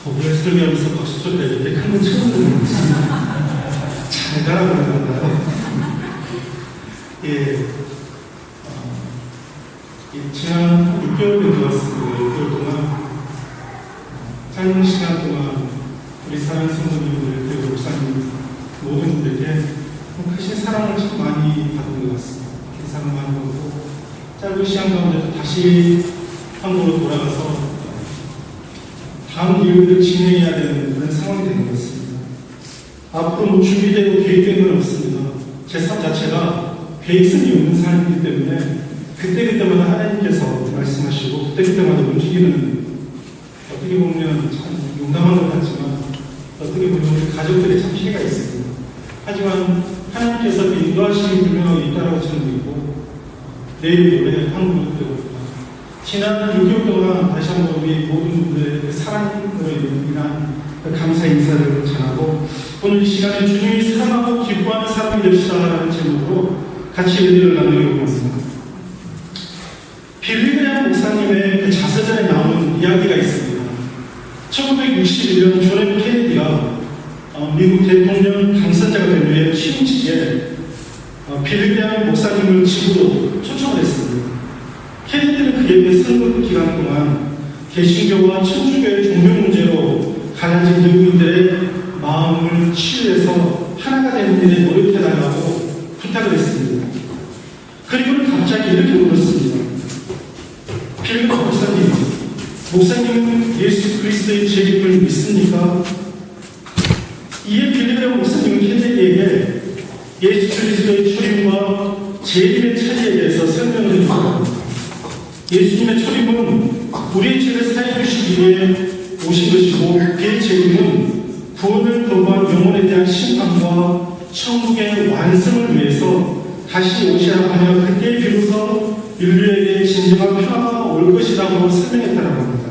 거기에 설교하면서 박수 소리가 이렇게 큰 건 처음 듣는 거지. 잘 가라고 그러는가요? 예. 지난 6개월 되었습니다. 6개월 동안 짧은 시간 동안 우리 사랑 성도님들 그리고 목사님 모든 분들에게 크신 사랑을 참 많이 받은 것 같습니다. 큰 사랑 많이 받고 짧은 시간 가운데도 다시 한국으로 돌아가서 다음 일을 진행해야 되는 그런 상황이 되는 것 같습니다. 앞으로 뭐 준비되고 계획된 건 없습니다. 제 삶 자체가 계획성이 없는 삶이기 때문에 그때그때마다 하나님께서 말씀하시고 그때그때마다 움직이는, 어떻게 보면 참 용감한 것 같지만 어떻게 보면 우리 가족들의 참 피해가 있습니다. 하지만 하나님께서 인도하심이 분명하게 있다라고 저는 믿고 내일 모레 한국으로 들어갑니다. 지난 6개월 동안 다시 한번 우리 모든 분들의 사랑으로 인한 감사 인사를 전하고 오늘 이 시간에 주님이 사랑하고 기뻐하는 사람이 되시라는 제목으로 같이 은혜를 나누려고 합니다. 빌리그레암 목사님의 그 자서전에 나오는 이야기가 있습니다. 1961년 존 F 케네디가 미국 대통령 당선자가 된 후에 취임식에 빌리그레암 목사님을 집으로 초청을 했습니다. 케네디는 그 예배 선거 기간 동안 개신교와 천주교의 종교 문제로 갈라진 영국인들의 마음을 치유해서 하나가 되는 일에 노력해달라고 부탁을 했습니다. 그리고는 갑자기 이렇게 물었습니다. 빌리그레암 목사님은 예수 그리스도의 재림을 믿습니까? 이에 빌리그레암 목사님은 케네디에게 예수 그리스도의 초림과 재림의 차이에 대해서 설명을 해줍니다. 예수님의 초림은 우리의 죄를 사해 주시기 위해 오신 것이고 그의 재림은 구원을 거부한 영혼에 대한 심판과 천국의 완성을 위해서 다시 오시라 하며 그때 비로소 인류에게 진정한 평화가 올 것이라고 설명했다고 합니다.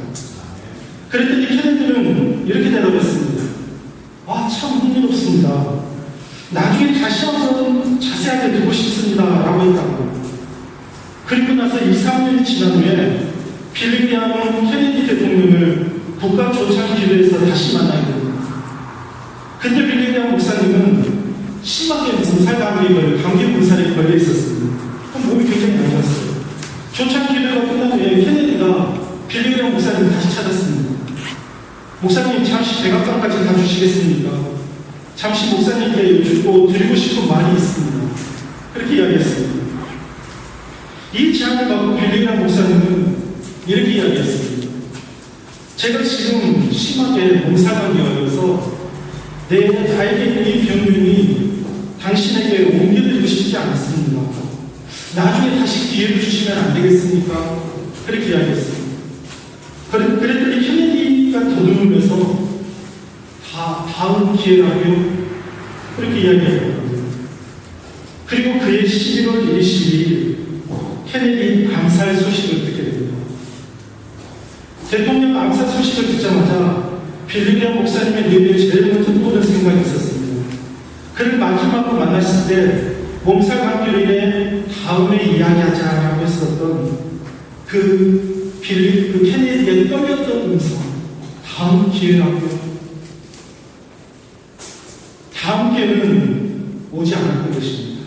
그랬더니 케네디는 이렇게 대답했습니다. 참 흥미롭습니다. 나중에 다시 한번 자세하게 듣고 싶습니다. 라고 했다고. 그리고 나서 2, 3년이 지난 후에 빌리그레암은 케네디 대통령을 국가조창기도에서 다시 만나게 됩니다. 근데 빌리그레암 목사님은 심하게 감기 몸살에 걸려 있었습니다. 몸이 굉장히 안 좋았어요. 조창기도가 끝난 후에 케네디가 빌리그레암 목사님을 다시 찾았습니다. 목사님 잠시 백악관까지 가주시겠습니까? 잠시 목사님께 여쭙고 드리고 싶은 말이 있습니다. 그렇게 이야기했습니다. 이 제안을 받고 빌리그레암 목사님은 이렇게 이야기했습니다. 제가 지금 심하게 몸살감이 걸려서 나에게 있는 이 병명이 당신에게 옮겨드리고 싶지 않습니다. 나중에 다시 기회를 주시면 안 되겠습니까? 그렇게 이야기했습니다. 그랬더니 케네디가 더듬으면서 다음 기회라고요? 그렇게 이야기했거든요. 그리고 그의 11월 22일 케네디 암살 소식을 듣게 됩니다. 대통령 암살 소식을 듣자마자 빌리그레암 목사님의 뇌에 제일 먼저 떠오른 생각이 있었습니다. 그를 마지막으로 만났을 때 몸살 감기로 인해 다음에 이야기하자라고 했었던 그 케네디의 떨렸던 음성, 다음 기회라고요? 다음 기회는 오지 않을 것입니다.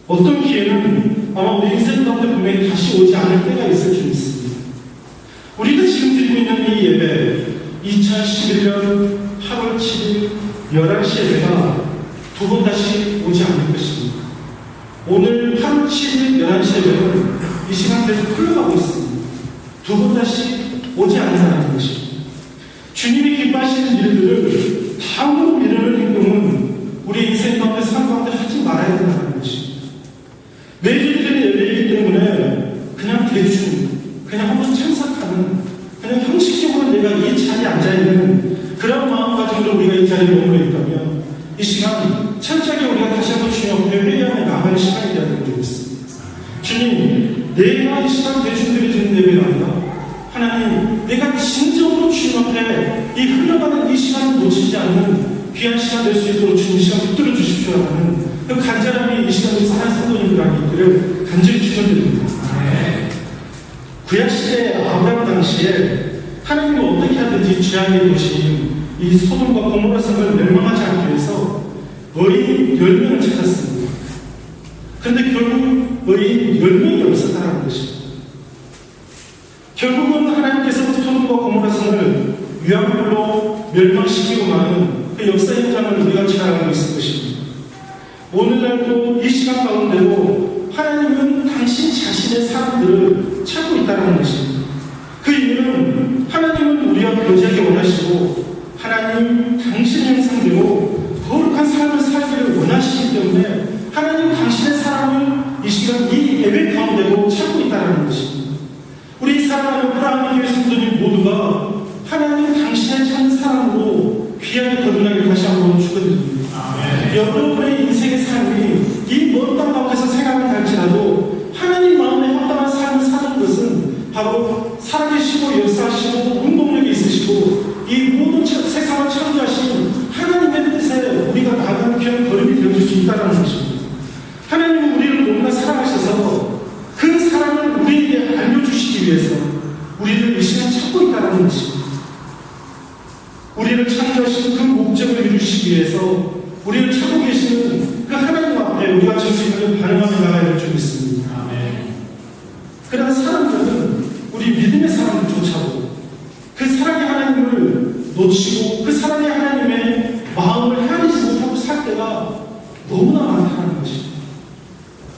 어떤 기회는 아마 우리 인생 가운데 분명히 다시 오지 않을 때가 있을 줄 믿습니다. 우리가 지금 드리고 있는 이 예배, 2011년 8월 7일 11시 예배가 두 번 다시 오지 않을 것입니다. 오늘 8월 7일 11시 예배는 이 시간 계속 흘러가고 있습니다. 두 번 다시 오지 않는다는 것입니다. 주님이 기뻐하시는 일들을 다음으로 미루는 행동은 우리 인생 가운데 삶 가운데 하지 말아야 된다는 것입니다. 매주 드리는 예배이기 때문에 그냥 대충 그냥 한번 참석하는, 그냥 형식적으로 내가 이 자리에 앉아있는 그런 마음가짐으로 우리가 이 자리에 머물러 있다면 이 시간 철저하게 우리가 다시 한번 주님 앞에 회개하며 나가는 시간이 되었으면 좋겠습니다. 주님, 내가 이 시간 대충 드리는 예배가 아니라 하나님, 내가 진정으로 주님 앞에 이 흘러가는 이 시간을 놓치지 않는 귀한 시간 될 수 있도록 주님 시간 붙들어 주십시오 하는 그 간절함이 이 시간에 사는 성도님들 안에 있기를 간절히 축원드립니다. 구약시대 아브라함 당시에 하나님은 어떻게 하든지 죄악의 도시인 이 소돔과 고모라 성을 멸망하지 않기 위해서 의인 10명을 찾았습니다. 그런데 결국 의인 10명이 없었다는 것입니다. 결국은 하나님께서 소돔과 고모라 성을 위험불로 멸망시키고 마는 그 역사 현장을 우리가 지나가고 있을 것입니다. 오늘날도 이 시간 가운데도 하나님은 당신 자신의 사람들을 찾고 있다는 것입니다. 그 이유는 하나님은 우리와 교제하기 원하시고 하나님 당신 형상대로 거룩한 삶을 살기를 원하시기 때문에 하나님 당신의 사람을 이 시간 이 예배 가운데도 찾고 있다는 것입니다. 우리 사랑하는 브라운 교회 성도님 모두가 하나님 당신의 참 사랑으로 귀하게 거듭나기를 다시 한번 축원드립니다. 여러분의 인생의 삶이 이 먼 땅 가운데서 생각을 할지라도 하나님 마음에 합당한 삶을 사는 것은 바로 살아계시고 역사하시고 운동력이 있으시고 이 모든 세상을 창조하신 하나님의 뜻에 우리가 나아가는 귀한 걸음이 되어줄 수 있다는 것입니다. 하나님은 우리를 너무나 사랑하셔서 그 사랑을 우리에게 알려주시기 위해서 우리를 이 시간 찾고 있다는 것입니다. 우리를 창조하신 그 목적을 이루시기 위해서 우리를 찾고 계시는 그 하나님 앞에 우리가 정직하게 반응하며 나가야 될 줄 믿습니다. 그러나 사람들은 우리 믿음의 사람들조차도 그 사랑의 하나님을 놓치고 그 사랑의 하나님의 마음을 헤아리지 못하고 살 때가 너무나 많다는 것입니다.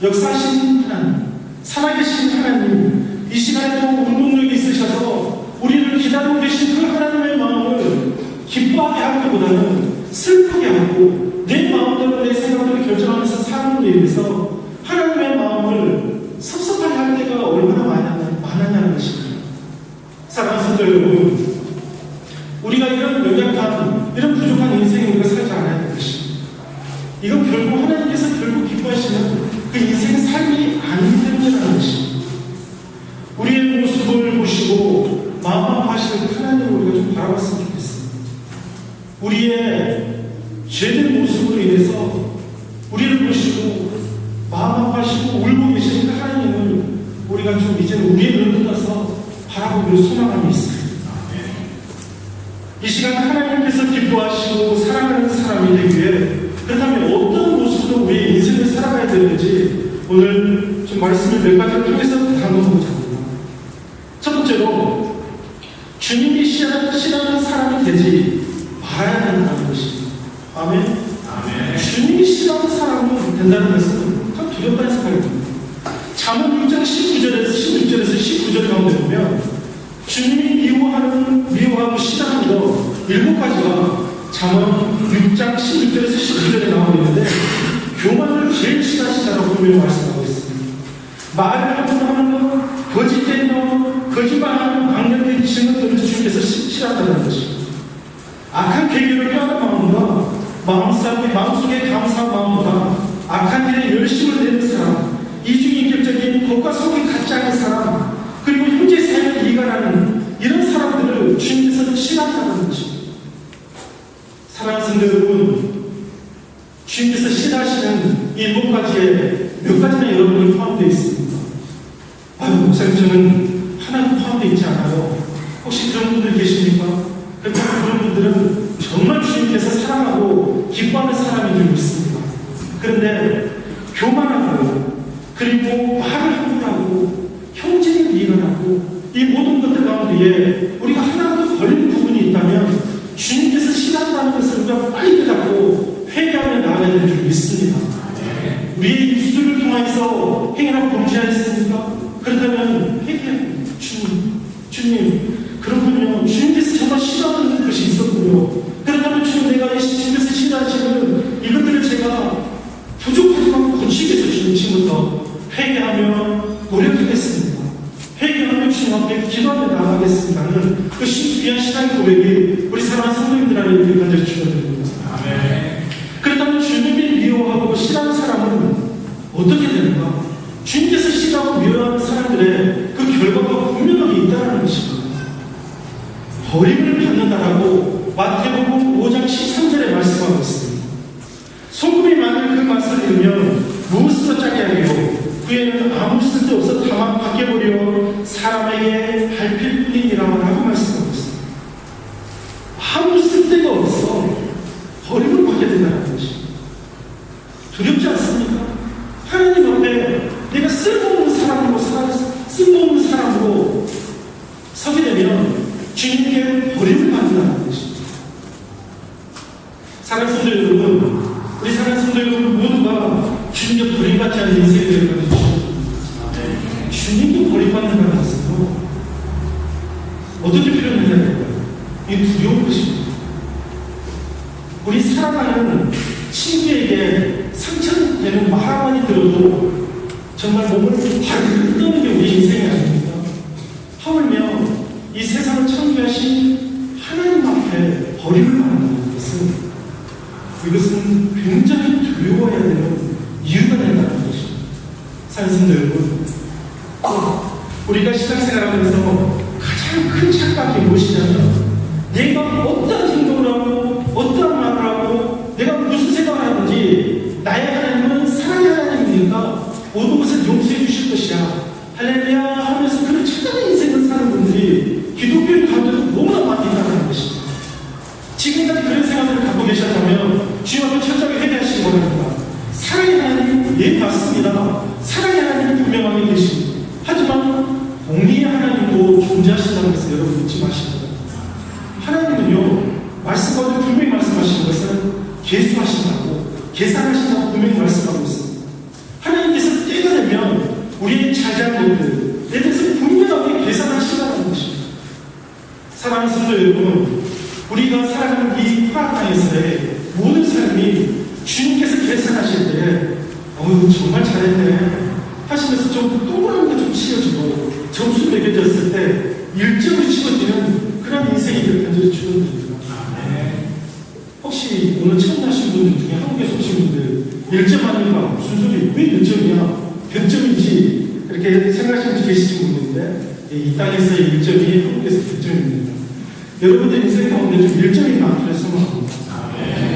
역사하신 하나님, 살아계신 하나님, 이 시간에도 운동력이 있으셔서 우리를 기다리고 계신 그 하나님의 마음을 기뻐하게 하기보다는 슬프게 하고 내 마음대로 내 생각대로 결정하면서 사는 데 의해서 하나님의 마음을 섭섭하게 할 때가 얼마나 많았냐는 것입니다. 사랑하는 성도 여러분, 우리가 이런 연약한, 이런 부족한 인생에 우리가 살지 않아야 될 것입니다. 이건 결국 하나님께서 결국 기뻐하시는 그 인생의 삶이 아니기 때문이라는 것입니다. 우리의 모습을 보시고 마음 아파하시는 하나님을 우리가 좀 바라봤으면 좋겠습니다. 우리의 죄된 모습으로 인해서 우리를 보시고 마음 아파하시고 울고 계시는 그 하나님을 우리가 좀 이제 우리의 눈을 떠서 바라보기로 소망함이 있습니다. 이 시간 하나님께서 기뻐하시고 사랑하는 사람이 되기 위해 그렇다면 어떤 모습으로 우리의 인생을 살아가야 되는지 오늘 좀 말씀을 몇 가지를 통해서 나눠보자 합니다. 첫 번째로 주님이 싫어하는 사람이 되지 말아야 된다는 것입니다. 아멘. 주님이 싫어하는 사람은 된다는 것은 참 두렵다는 생각이 듭니다. 잠언 6장 16절에서 19절 가운데 보면 주님이 미워하고 싫어하는 거 7가지가 잠언 6장 16절에서 19절에 나오고 있는데 교만을 제일 싫어하시다라고 분명히 말씀하고 있습니다. 말을 하는 거, 거짓된 거, 거짓말하는 방면된 증거들을 주님께서 싫어한다는 것입니다. 악한 계기를 뼈하는 마음과 마음속에 감사한 마음보다 악한 일에 열심을 내는 사람, 이중인격적인 겉과 속이 같지 않은 사람, 그리고 현재 삶을 이해하는 이런 사람들을 주님께서 싫어한다는 것입니다. 사랑하는 성도 여러분, 주님께서 싫어하시는 이 7가지에 몇 가지나 여러분이 포함되어 있습니다. 목사님 저는 하나도 포함되어 있지 않아요. 혹시 그런 분들 계십니까? 그런 분들은 정말 주님께서 사랑하고 기뻐하는 사람인 줄 믿습니다. 그런데 교만하고 그리고 말을 함부로 하고 형제를 미련하고 이 모든 것들 가운데에 우리가 하나도 걸린 부분이 있다면 주님께서 싫어한다는 것을 우리가 빨리 깨닫고 회개하며 나아가야 될 줄 믿습니다. 우리의 입술을 통해서 행위나 범죄하였습니까? 그렇다면 회개합니다. 주님 그렇군요. 주님께서 정말 싫어하는 것이 있었군요. 그렇다면 주님 내가 주님께서 싫어하시는 이것들을 제가 부족하지만 고치기 위해서 주님 지금부터 회개하며 노력하겠습니다. 회개하며 주님 앞에 기도하며 나아가겠습니다는 그 귀한 신앙의 고백이 우리 사랑하는 성도님들 안에 우리 건져주셔야 됩니다. 그렇다면 주님이 미워하고 싫어하는 사람은 어떻게 되는가? 주님께서 싫어하고 미워하는 사람들의 그 결과가 분명하게 있다는 것입니다. 버림을 받는다라고 마태복음 5장 13절에 말씀하고 있습니다. 소금이 많은 그 맛을 잃으면 무엇으로 짜게 하리요? 그에는 아무 쓸데없어 다만 바뀌어버려 사람에게 밟힐 뿐이라고 말씀하고 있습니다. 되면 주님께 버림을 받는다는 것입니다. 사랑하는 성도 여러분, 우리 사랑하는 성도 여러분 모두가 주님께 버림받지 않는 인생이 되길 바랍니다. 주님께 버림받는 걸 알았어요. 어떻게 표현해야 될까요? 이게 두려운 것입니다. 우리 사랑하는 친구에게 상처되는 말 한마디 들어도 정말 몸을 발을 뜯는 게 우리 인생이 아닙니까? 하물며 이 세상을 창조하신 하나님 앞에 버림을 받는다는 것은 이것은 굉장히 두려워해야 되는 이유가 된다는 것입니다. 사랑하는 성도 여러분, 우리가 신앙생활하면서 가장 큰 착각이 무엇이냐면 내가 어떤 행동을 하고 어떤 말을 하고 내가 무슨 생각을 하는지 나의 하나님은 사랑의 하나님이니까 모든 것을 용서해 주실 것이야 할렐루야 하면서 그런 착각의 인생을 사는 분들이 기독교인 가운데도 너무나 많이 있다는 것입니다. 지금까지 그런 생각을 갖고 계셨다면 주님 앞에 철저하게 회개하시기 바랍니다. 사랑의 하나님, 예 맞습니다. 사랑의 하나님은 분명하게 계십니다. 하지만 공의의 하나님도 존재하신다고 해서 여러분 잊지 마시기 바랍니다. 하나님은요 말씀 가운데 분명히 말씀하시는 것은 계수하신다고 계산하신다고 분명히 말씀하고 있습니다. 하나님께서 때가 되면 우리의 잘잘못들 내 대해서 분명하게 계산하신다는 것입니다. 사랑하는 성도 여러분, 우리가 살아가는 이 파라다이스의 모든 삶이 주님께서 계산하실 때 정말 잘했네 하시면서 좀 동그라미가 좀 치워지고 점수 매겨졌을 때 1점을 치워지는 그런 인생이 될 텐데 주님입니다. 혹시 오늘 처음 나신 분들 중에 한국에 오신 분들 1점 아니까 무슨 소리 왜 1점이야 100점이지 이렇게 생각하시는 분 계시지 모르는데 이 땅에서의 1점이 한국에서 100점입니다. 여러분들 인생 가운데 좀 1점이 많기를 소망합니다.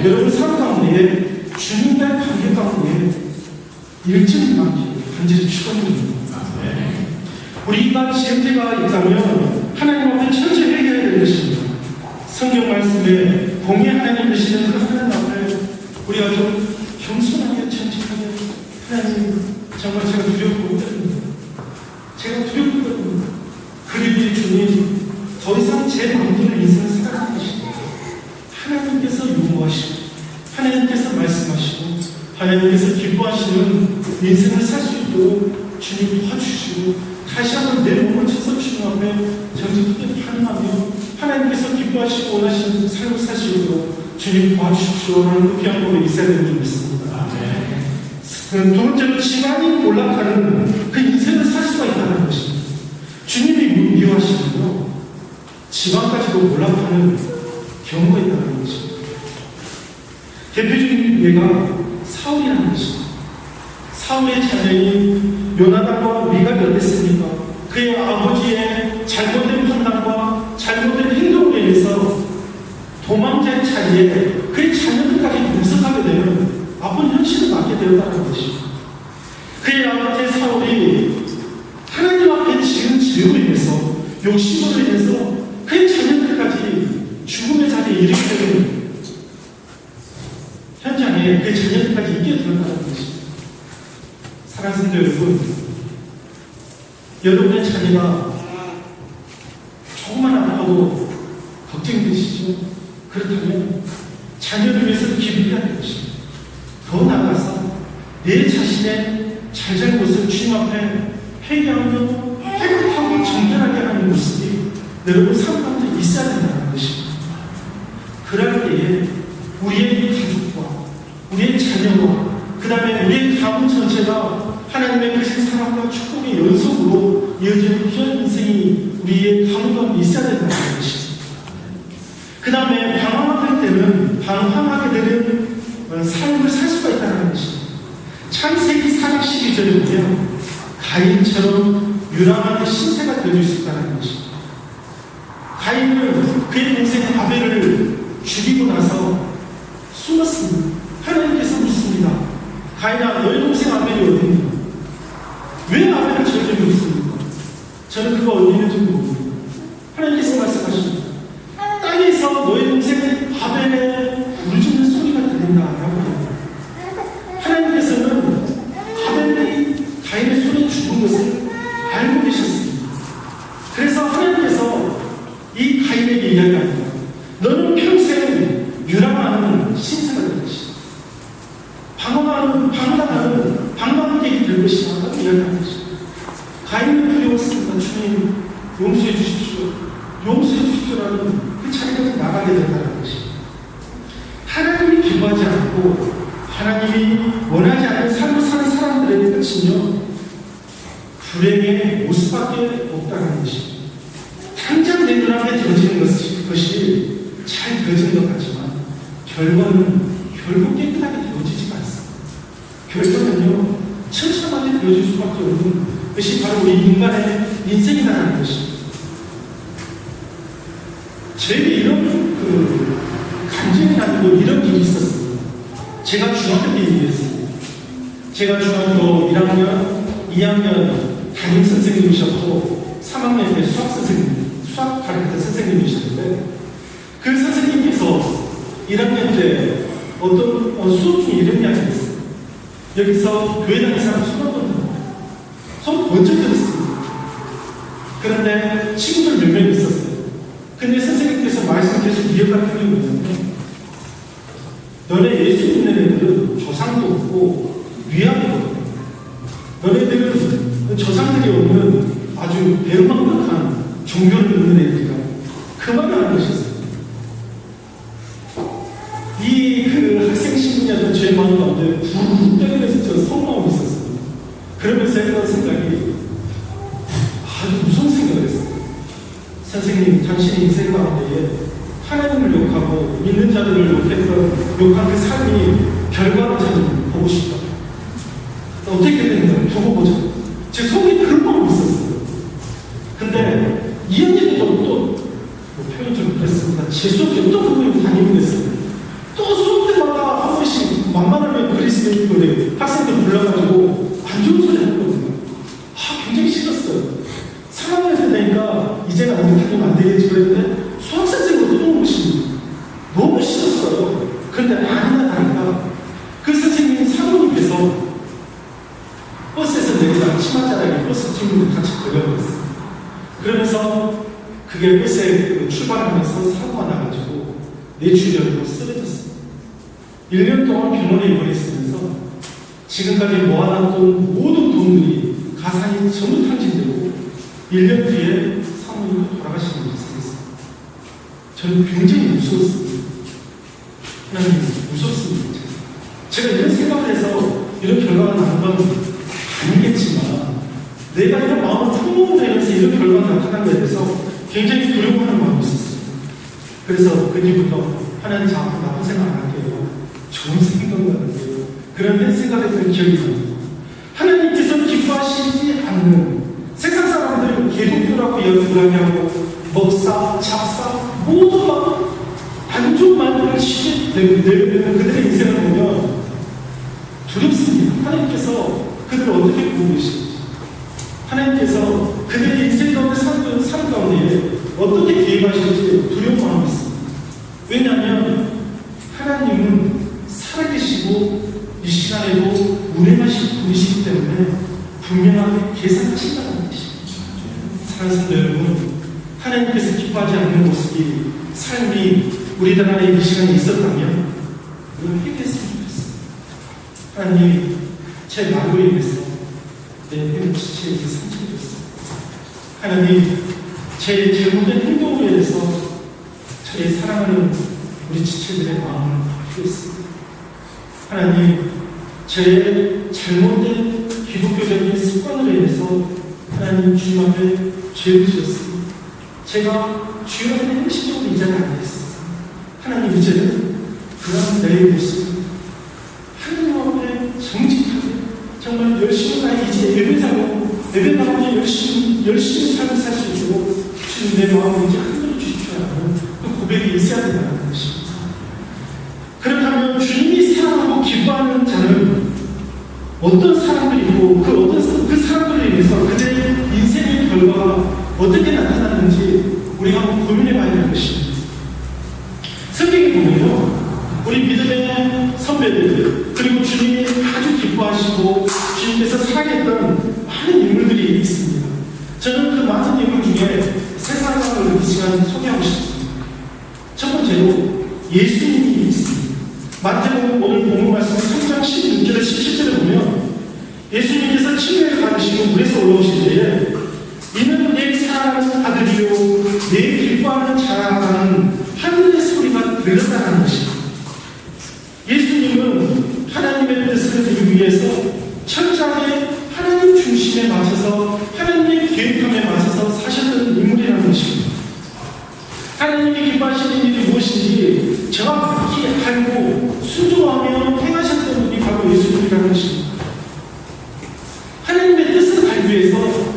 여러분 삶 가운데 주님과의 관계 가운데 1점이 많기를 간절히 축원드립니다. 우리가 지혜가 있다면 하나님 앞에 철저히 회개해야 될 것입니다. 성경 말씀에 공의 하나님 되시는 그 하나님 앞에 우리가 좀 겸손하게 천천하게 하나님 정말 제가 두렵고 떨립니다. 제가 두렵고 떨립니다. 그리고 주님 더 이상 제 마음대로 인생을 살아가는 것입니다. 하나님께서 요구하시고 하나님께서 말씀하시고 하나님께서 기뻐하시는 인생을 살 수 있도록 주님 도와주시고 다시 한번 내 몸을 쳐서 주님 앞에 정직하게 반응하며 하나님께서 기뻐하시고 원하시는 삶을 살 수 있도록 주님 도와주십시오라는 그 귀한 법이 있어야 되는 줄 믿습니다. 두 번째로 지만이 몰락하는 그 인생을 살 수가 있다는 것입니다. 주님이 미워하시면요 지만까지도 몰락하는 경우가 있다는 것입니다. 대표적인 예가 사울이라는 것입니다. 사울의 자녀인 요나단과 미갈이 어땠습니까? 그의 아버지의 잘못된 판단과 잘못된 행동으로 인해서 도망자의 자리에 그의 자녀들까지 동석하게 되는 아픈 현실을 맞게 되었다는 것입니다. 그의 아버지 사울이 하나님 앞에 지은 죄로 인해서 욕심으로 인해서 그의 자녀들까지 죽음의 자리에 이르게 되는 현장에 그의 자녀들까지 있게 되었다는 것입니다. 사랑하는 성도 여러분, 여러분의 자녀가 조금만 아파도 걱정되시죠? 그렇다면 자녀를 위해서 기도해야 될 것입니다. 더 나아가서 내 자신의 잘잘못을 주님 앞에 회개하며 깨끗하고 정결하게 하는 모습이 여러분 삶 가운데 있어야 된다는 것입니다. 그럴 때에 우리의 가족과 우리의 자녀와 그 다음에 우리의 가문 전체가 하나님의 크신 사랑과 축복의 연속으로 이어지는 귀한 인생이 우리의 가문 가운데 있어야 된다는 것입니다. 그 다음에 방황할 때는 방황하게 되는 삶을 살 수가 있다는 것입니다. 창세기 4장 12절에 보면 가인처럼 유랑하게 신세가 되어줄 수 있다는 것입니다. 가인은 그의 동생 아벨을 죽이고 나서 숨었습니다. 하나님께서 묻습니다. 가인아, 너의 동생 아벨이 어디 있냐? 왜 아벨을 저렇게 묻습니까? 저는 그가 어디 있는지 모릅니다. 하나님께서 말씀하십니다. 땅에서 너의 동생 아벨의 울짖는 소리가 들린다라고. 하나님께서는 아벨이 가인의 손에 죽은 것을 알고 계셨습니다. 그래서 하나님께서 용서해 주시라는 그 자리까지 나가게 된다는 것이 하나님이 기뻐하지 않고 하나님이 원하지 않는 삶을 사는 사람들의 끝은요 불행의 모습밖에 없다는 것이 당장 내 눈앞에 되어지는 것이 잘 되어지는 것 같지만 결과는 결국 깨끗하게 되어지지가 않습니다. 결과는요 천천하게 되어질 수밖에 없는 것이 바로 우리 인간의 인생이라는 것입니다. 저에게 이런 감정이 나고 이런 일이 있었습니다. 제가 중학교 때 일이었습니다. 제가 중학교 1학년, 2학년 담임 선생님이셨고 3학년 때 수학 가르치던 선생님이셨는데 그 선생님께서 1학년 때 어떤 수업 중에 이런 이야기를 했어요. 여기서 교회 다니는 사람 손 한번 들어요. 손 먼저 들었습니다. 그런데 친구들 몇 명 있었어요. 근데 선생님께서 말씀 계속 이어가는 게 뭐냐면 너네 예수 믿는 애들은 조상도 없고 위압도 없고 너네들은 조상들이 없는 아주 배은망덕한 종교를 믿는 애들이다. 그 말을 하는 것이었어요. 이 학생 신분이었던 제 마음 가운데 붕 떠내려서 저 속마음이 있었어요. 그러면서 했던 생각이 아주 무서운 생각을 했어요. 선생님, 당신의 인생 가운데에 하나님을 욕하고 믿는 자들을 욕한 그 삶이 결과를 저는 보고 싶다. 어떻게 되는가 두고 보자. 제 속에 그런 마음이 있었어요. 근데 2학년 때도 또 표현 좀 그랬습니다. 제 수업에 또 그걸 담임이 됐어요. 또 수업 때마다 한 번씩 만만하면 그리스도인들이 학생들 불러가지고 안 좋은 소리 하거든요. 굉장히 싫었어요. 3학년 되니까 이제는 어디 다니면 안 되겠지 그랬는데 수학선생님으로 또 오십니다. 너무 싫었어요. 그런데 아니나 다를까 그 선생님이 사모님께서 버스에서 내리다가 치마자락에 버스 친구들 같이 걸려버렸어요. 그러면서 그게 버스에 출발하면서 사고가 나가지고 뇌출혈로 쓰러졌어요. 1년 동안 병원에 입원했으면서 지금까지 모아놨던 모든 돈들이 가산이 전부 탕진되고 1년 뒤에 사모님도 돌아가시는 일이 있었어요. 저는 굉장히 무서웠습니다. 하나님 무섭습니다. 제가 이런 생각을 해서 이런 결과가 나는 건 아니겠지만 내가 이런 마음을 품어내면서 이런 결과가 나타난 것에 대해서 굉장히 두려워하는 마음이 있었어요. 그래서 그 뒤부터 하나님 저 앞으로 나쁜 생각 안 할게요. 좋은 생각을 할게요. 그런 생각했던 기억이 납니다. 하나님께서 기뻐하시지 않는 세상 사람들은 기독교라고 여기를 하고 목사, 작사 모두 막 안 좋은 말들을 쉽게 내려내는 그들의 인생을 보면 두렵습니다. 하나님께서 그들을 어떻게 보고 계시는지 하나님께서 그들의 인생 가운데 삶 가운데 어떻게 개입하실지 두려운 마음이 있습니다. 왜냐하면 하나님은 살아계시고 이 시간에도 운행하실 분이시기 때문에 분명하게 계산하신다는 것입니다. 사랑하는 성도 여러분, 하나님께서 기뻐하지 않는 모습이 삶이 우리나라에 이 시간에 있었다면 우리는 회개했으면 좋겠습니다. 하나님, 제 말로 인해서 내 행복 지체에게 상처를 줬습니다. 하나님, 제 잘못된 행동으로 인해서 저의 사랑하는 우리 지체들의 마음을 아프겠습니다. 하나님, 저의 잘못된 기독교적인 습관으로 인해서 하나님 주님 앞에 죄를 지었습니다. 제가 주여 앞에 행실적으로 이 자리에 앉아있습니다. 하나님, 이제는 그런 내 모습 하나님 앞에 정직하게 정말 열심히 나 이제 예배 가운데 열심히 삶을 살 수 있도록 주님 내 마음을 이제 흔들어 주십시오라는 그 고백이 있어야 된다는 것입니다. 그렇다면 주님이 사랑하고 기뻐하는 자는 어떤 사람들이고 그 사람들에 의해서 그들의 인생의 결과가 어떻게 나타났는지 우리가 한번 고민해 봐야 될 것입니다. 성경에 보면요, 우리 믿음의 선배들 그리고 주님이 아주 기뻐하시고 주님께서 사랑했던 많은 인물들이 있습니다. 저는 그 많은 인물 중에 세 사람을 이 시간 소개하고 싶습니다. 첫 번째로 예수님이 있습니다. 마태복음 오늘 본문 말씀 3장 16절에 17절에 보면 예수님께서 침례를 받으시고 물에서 올라오실 때에 이는 내 사랑하는 아들이요 내 기뻐하는 기뻐하는 자라는 하늘의 소리가 들렸다는 것입니다. 예수님은 하나님의 뜻을 이루기 위해서 철저하게 하나님 중심에 맞춰서 하나님의 계획함에 맞춰서 사셨던 인물이라는 것입니다. 하나님이 기뻐하시는 일이 무엇인지 정확히 알고 순종하며 행하셨던 분이 바로 예수님이라는 것입니다. 하나님의 뜻을 알기 위해서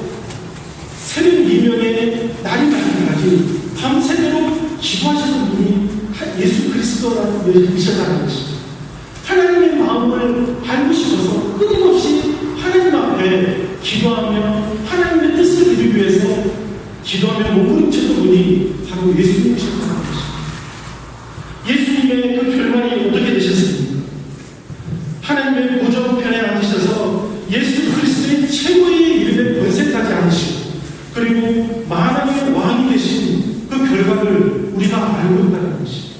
새벽 이명에 날이 밝기까지 밤새도록 기도하셨던 분이 예수 그리스도라는 분이셨다는 것입니다. 하나님의 마음을 알고 싶어서 끊임없이 하나님 앞에 기도하며 하나님의 뜻을 이루기 위해서 기도하며 몸부림쳤던 분이 바로 예수님이셨다는 것입니다. 예수님의 그 결말이 어떻게 되셨습니까? 하나님의 보좌우편에 앉으셔서 예수 그리스도의 최고의 이름의 권세까지 앉으시고 그리고 만왕의 왕이 되신 그 결과를 우리가 알고 있다는 것입니다.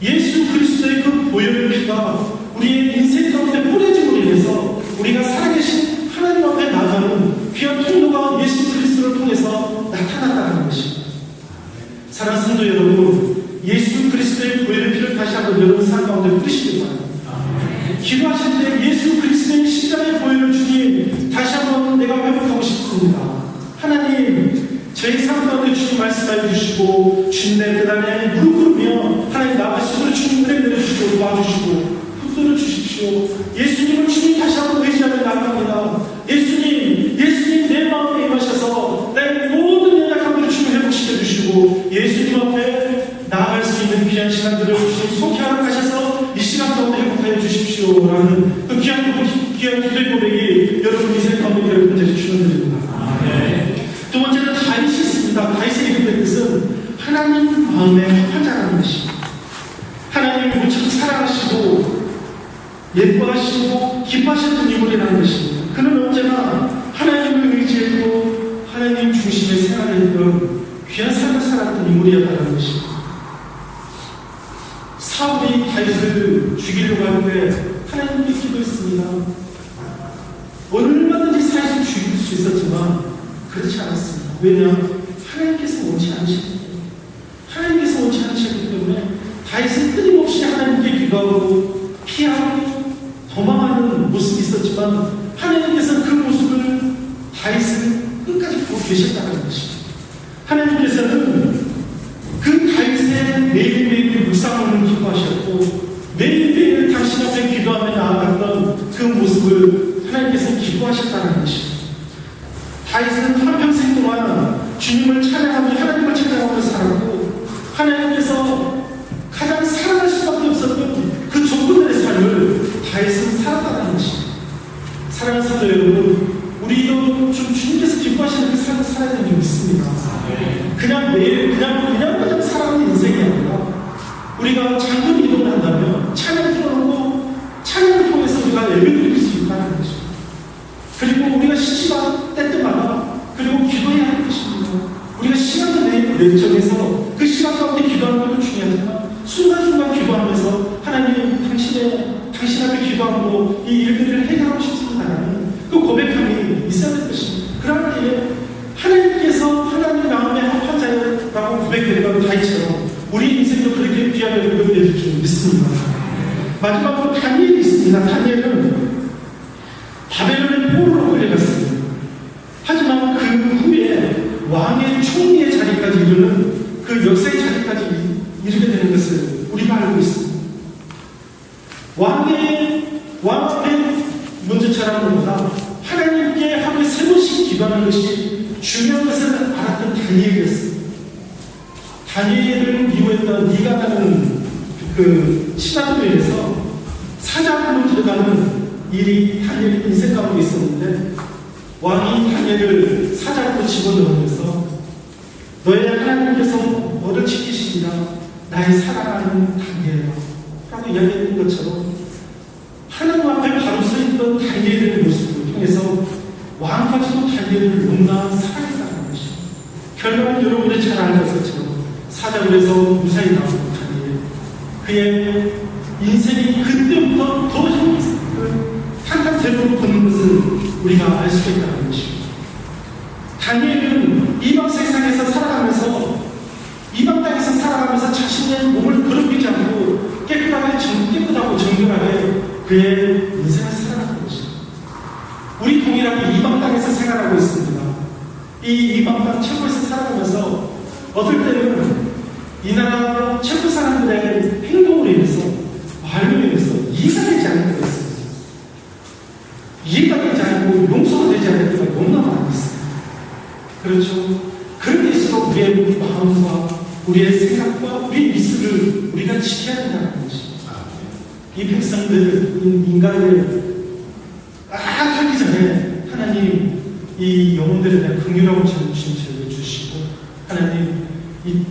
예수 그리스도의 그 보혈의 피가 우리의 인생 가운데 뿌려짐으로 인해서 우리가 살아계신 하나님 앞에 나가는 귀한 통로가 예수 그리스도를 통해서 나타났다는 것입니다. 사랑하는 성도 여러분, 예수 그리스도의 보혈의 피를 다시 한번 여러분 삶 가운데 뿌리시기 바랍니다. 기도하실 때 예수 그리스도의 십자가의 보혈을 주님 다시 한번 내가 회복하고 싶습니다. 하나님 제 삶 가운데 주님 말씀해 주시고 주님 내 계단에 무릎 꿇으며 하나님 나가시고 주님 은혜 내려주시고 도와주시고 붙들어 주십시오. 예수님을 주님 다시 한번 의지하며 나갑니다. 예수님 내 마음에 임하셔서 내 모든 연약함들을 주님 회복시켜 주시고 예수님 앞에 나아갈 수 있는 귀한 시간들을 주님 속히 허락하셔서 이 시간 가운데 회복하여 주십시오라는 그 귀한 기도의 고백이 여러분 인생 가운데 여러분들이 주셔드립니다. 두 번째는 다윗이 있습니다. 다윗의 이름의 뜻은 하나님 마음에 합한 자라는 것입니다. 하나님을 무척 사랑하시고 예뻐하시고 기뻐하셨던 인물이라는 것입니다. 그는 언제나 하나님을 의지했고 하나님 중심에 생활했던 귀한 삶을 살았던 인물이었다는 것입니다. 사울이 다윗을 죽이려고 할 때 하나님께 기도했습니다. 얼마든지 사윗을 죽일 수 있었지만 그렇지 않았습니다. 왜냐하면 하나님께서 원치 않으셨기 때문에 하나님께서 원치 않으셨기 때문에 다윗은 끊임없이 하나님께 기도하고 피하고 도망하는 모습이 있었지만 하나님께서 그 모습을 다윗을 끝까지 보고 계셨다는 것입니다. 하나님께서는 그 다윗의 매일매일 묵상을 기뻐하셨고 매일매일 당신 앞에 기도하며 나아갔던 그 모습을 하나님께서 기뻐하셨다는 것입니다. 다윗은 한평생 동안 주님을 찬양하며 하나님을 찬양하며 살았고 하나님께서 가장 사랑할 수밖에 없었던 그 조건들의 삶을 다윗은 살았다는 것입니다. 사랑하는 성도 여러분, 우리도 좀 주님께서 기뻐하시는 그 삶을 살아야 되는 게 있습니다. 그냥 매일 그냥 살아가는 인생이 아니라 우리가 잠깐 이동을 한다면 찬양 틀어놓고 찬양을 통해서 우리가 예배 드릴 수 있다는 것입니다. 그리고 우리가 시간 때때마다 그리고 기도해야 하는 것입니다. 우리가 시간을 내정해서 그 시간 가운데 기도하는 것도 중요하지만 순간순간 기도하면서 하나님 당신 앞에 기도하고 이 일들을 해결하고 싶습니다라는 그 고백함이 있어야 될 것입니다. 그럴 때에 하나님께서 하나님 마음에 합한 자라고 고백되는 다윗처럼 우리 인생도 그렇게 귀하게 응답될 줄 믿습니다. 마지막으로 다니엘이 있습니다. 다니엘은 바벨론의 포로로 끌려갔습니다. 하지만 그 후에 왕의 총리의 자리까지 이르는 그 역사의 자리까지 이르게 되는 것을 우리가 알고 있습니다. 왕 앞에 먼저 잘하는 것보다 하나님께 하루에 3번씩 기도하는 것이 중요한 것을 알았던 다니엘이었습니다. 다니엘을 미워했던 니가라는 그 신하들에 의해서 사자굴로 들어가는 일이 다니엘 인생 가운데 있었는데 왕이 다니엘을 사자굴로 집어넣으면서 너의 하나님께서 너를 지키시리라 나의 사랑하는 다니엘아 라고 이야기했던 것처럼 하나님 앞에 바로 서 있던 다니엘의 모습을 통해서 왕까지도 다니엘을 너무나 사랑했다는 것입니다. 결과는 여러분들이 잘 아는 것처럼 사자굴에서 무사히 나온 다니엘, 그의 인생이 그때부터 더 탄탄대로로 걷는 것을 우리가 알 수 있다는 것입니다. 다니엘은 이방 세상에서 살아가면서 땅 땅에서 살아가면서 자신의 몸을 더럽히지 않고 깨끗하고 정결하게 그의 인생을 살아가는 것입니다. 우리 동일하게 이방 땅에서 생활하고 있습니다. 이 이방 땅 체코에서 살아가면서 어떨 때는 이 나라 체코 사람들의 행동으로 인해서 말로 인해서 이해가 되지 않는 때가 있습니다. 이해가 되지 않고 용서가 되지 않는 때가 너무나 많이 있습니다. 그렇죠. 그런 데일수록 우리의 마음과 우리의 생각과 우리의 미술을 우리가 지켜야 된다는 것입니다. 이 백성들, 인간을 하기 전에 하나님 이 영혼들에 대한 긍휼하고 자비심을 주시고 하나님 이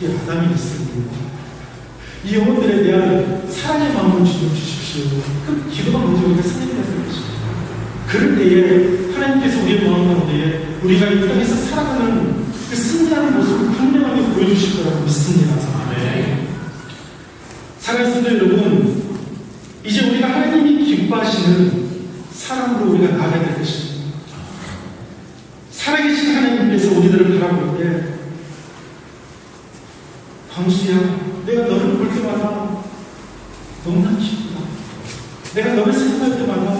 아담이 있습니다. 이 영혼들에 대한 사랑의 마음을 주십시오. 그 기도가 먼저 우리가 생각해야 되는 것입니다. 그럴 때에 하나님께서 우리의 마음 가운데 우리가 이 땅에서 살아가는 그 승리하는 모습을 분명하게 보여주실 거라고 믿습니다. 네. 사랑하는 성도 여러분, 이제 우리가 하나님이 기뻐하시는 사람으로 우리가 나아가야 될 것입니다. 살아계신 하나님께서 우리들을 바라볼 때 광수야, 내가 너를 볼 때마다 너무나 기쁘다. 내가 너를 생각할 때마다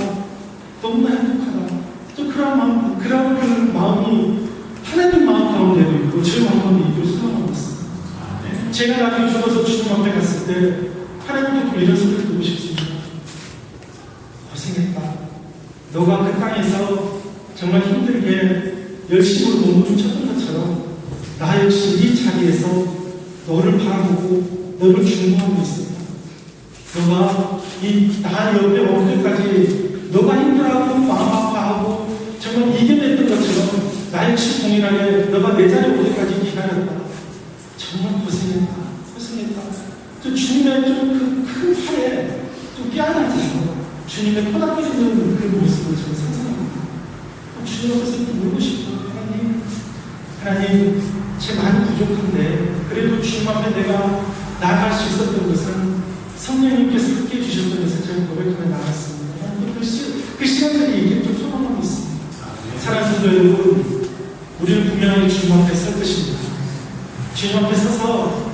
너무나 행복하다. 또 그런 그 마음이 하나님 마음 가운데도 있고 제 마음 가운데 있고 소망하고 있습니다. 제가 나중에 죽어서 주님 앞에 갔을 때 하나님께 이런 소리를 듣고 싶습니다. 고생했다. 너가 그 땅에서 정말 힘들게 열심으로 몸을 쳤던 것처럼 나 역시 이 자리에서 너를 바라보고 너를 중보하고 있습니다. 너가 나 옆에 올 때까지 너가 힘들어하고 마음 아파하고 정말 이겨냈던 것처럼 나 역시 동일하게 너가 내 자리에 올 때까지 기다렸다. 정말 고생했다. 또 주님의 좀 큰 팔에 좀 껴안아서 주님의 포닥거리는 그 모습을 저는 상상합니다. 주님 앞에서 물고 싶어요. 하나님, 제 많이 부족한데 그래도 주님 앞에 내가 나아갈 수 있었던 것은 성령님께서 함께 해주셨던 것을 제가 고백하며 나갔습니다. 그 시간들이 이게 좀 소망하고 있습니다. 사랑하는 성도 여러분, 우리는 분명하게 주님 앞에 설 것입니다. 주님 앞에 서서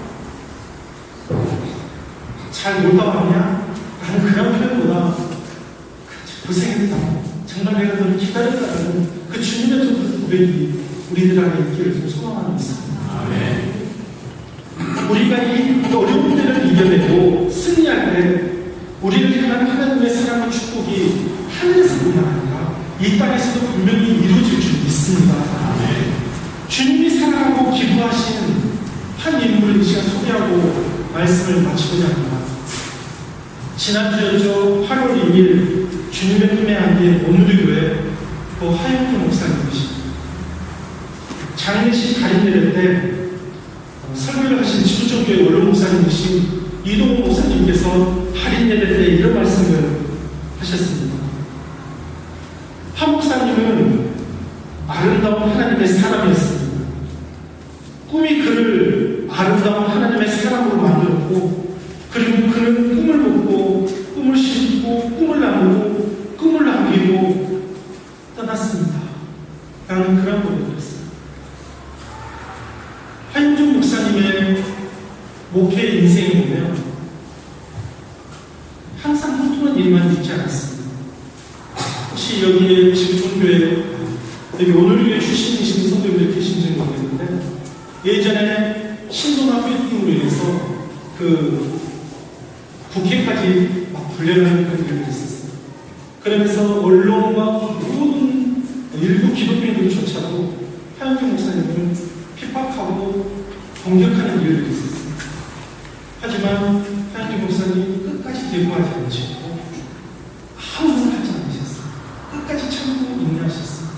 잘 놀다 왔냐? 나는 그런 표현보다 고생했다. 정말 내가 너를 기다렸다는 그 주님의 좀 고백이 우리들에게 있기를 좀 소망하고 있습니다. 우리가 이 어려운 때를 이겨내고 승리할 때 우리를 향한 하나님의 사랑과 축복이 하늘에서뿐만 아니라 이 땅에서도 분명히 이루어질 줄 믿습니다. 주님이 사랑하고 기도하신 한 인물을 이 시간 소개하고 말씀을 마치고자 합니다. 지난주였죠. 8월 2일 주님의 품에 안긴 오늘의 교회 그 하영규 목사님이십니다. 장례식 가인대회 때 설교를 하신 지구촌교회 원로 목사님이신 이동호 목사님께서 할인예배 때 이런 말씀을 하셨습니다. 한 목사님은 아름다운 하나님의 사람이었습니다. 꿈이 그를 아름다운 하나님의 사람으로 만들었고, 그리고 그는 꿈을 먹고 꿈을 심고 꿈을 나누고 꿈을 남기고 떠났습니다. 나는 그런 고백을 했어요. 하영준 목사님의 목회 인생에 보면 항상 흥통한 일만 있지 않았습니다. 혹시 여기에 지구촌교회 여기 오늘교회 출신이신 성도님들 계신지 모르겠는데, 예전에 신도나 빌딩으로 인해서 그 국회까지 막 불려가는 그런 일이 있었어요. 그러면서 언론과 모든 일부 기독교인들조차도 하영준 목사님을 핍박하고 공격하는 일들이 있었어요. 하지만 하영준 목사님 끝까지 대구하지 않으시고 아무 말 하지 않으셨어요. 끝까지 참고 인내하셨어요.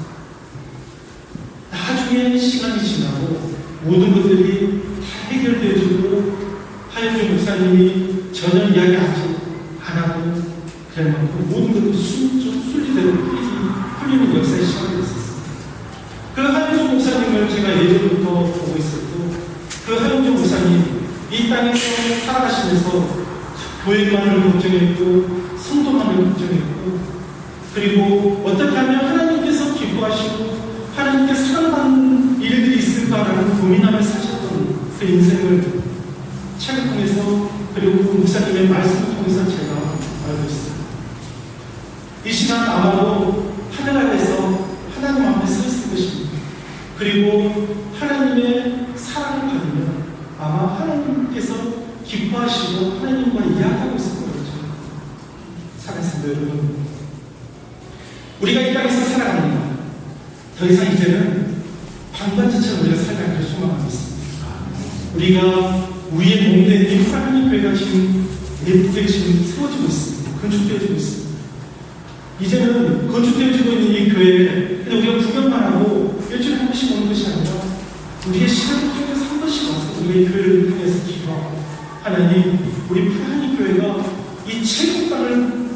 나중에 시간이 지나고 모든 것들이 다 해결되어지고 하영준 목사님이 전혀 이야기하지 안 하고 그냥 모든 것들이 순리대로 풀리는 역사의 시간이 있었어요. 그 하영준 목사님을 제가 예전부터 보고 있었고, 그 하영준 목사님 이 땅에서 살아가시면서 교회만을 걱정했고 성도만을 걱정했고, 그리고 어떻게 하면 하나님께서 기뻐하시고 하나님께 사랑받는 일들이 있을까라는 고민하며 사셨던 그 인생을 책을 통해서 그리고 그 목사님의 말씀을 통해서 제가 알고 있습니다. 이 시간 아마도 하늘 아래에서 하나님 앞에 서 있을 것입니다. 그리고 하나님의 사랑을 받으면 아마 하나님께서 기뻐하시고 하나님과 이야기하고 있을 거예요. 사랑하는 여러분, 우리가 이 땅에서 살아갑니다. 더 이상 이제는 방관지처럼 우리가 살아가기를 소망하고 있습니다. 우리가 우리의 몸된 이 하나님 교회가 지금 예쁘게 지금 세워지고 있습니다. 건축되어지고 있습니다. 이제는 건축되어지고 있는 이 교회에 그냥 우리가 구경만 하고 일주일에 한 번씩 오는 것이 아니라 우리의 시간을 통해서 한 번씩 와서 우리의 교회를 통해서 기도하고 하나님, 우리 하나님 교회가 이 최고 땅을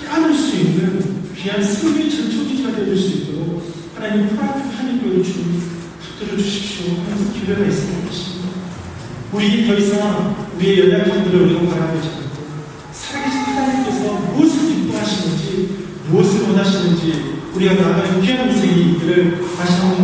깨안을 수 있는 귀한 승리의 전초기지가 되어줄 수 있도록 하나님 하나님 교회를 붙들어 주십시오 하면서 기회가 있을 것입니다. 우리 더 이상 우리의 연약함들을 우리가 바라보지 않고 살아계신 하나님께서 무엇을 기뻐하시는지 무엇을 원하시는지 우리가 나아가는 귀한 인생이 있기를 다시 한번